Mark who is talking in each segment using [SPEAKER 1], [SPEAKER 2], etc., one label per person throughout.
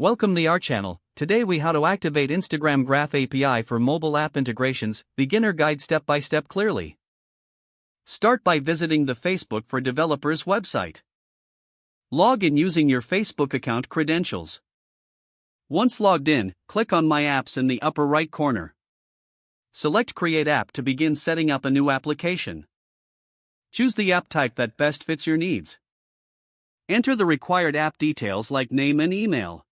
[SPEAKER 1] Welcome to our channel. Today we how to activate Instagram Graph API for mobile app integrations, beginner guide step by step clearly. Start by visiting the Facebook for Developers website. Log in using your Facebook account credentials. Once logged in, click on My Apps in the upper right corner. Select Create App to begin setting up a new application. Choose the app type that best fits your needs. Enter the required app details like name and email.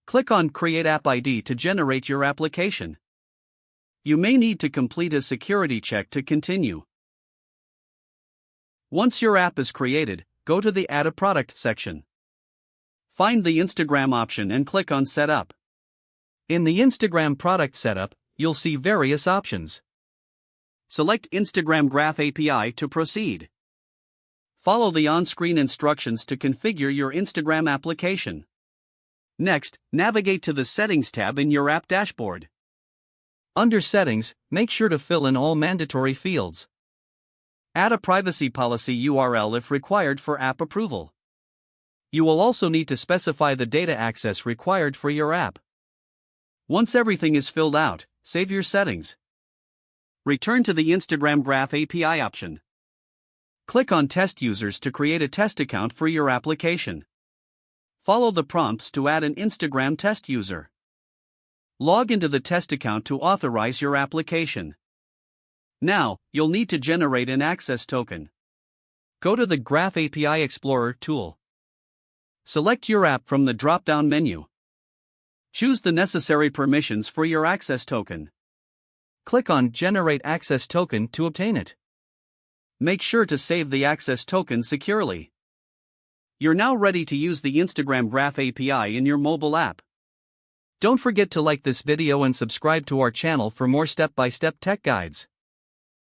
[SPEAKER 1] Click on Create App ID to generate your application. You may need to complete a security check to continue. Once your app is created, go to the Add a Product section. Find the Instagram option and click on Setup. In the Instagram product setup, you'll see various options. Select Instagram Graph API to proceed. Follow the on-screen instructions to configure your Instagram application. Next, navigate to the Settings tab in your app dashboard. Under Settings, make sure to fill in all mandatory fields. Add a privacy policy URL if required for app approval. You will also need to specify the data access required for your app. Once everything is filled out, save your settings. Return to the Instagram Graph API option. Click on Test Users to create a test account for your application. Follow the prompts to add an Instagram test user. Log into the test account to authorize your application. Now, you'll need to generate an access token. Go to the Graph API Explorer tool. Select your app from the drop-down menu. Choose the necessary permissions for your access token. Click on Generate Access Token to obtain it. Make sure to save the access token securely. You're now ready to use the Instagram Graph API in your mobile app. Don't forget to like this video and subscribe to our channel for more step-by-step tech guides.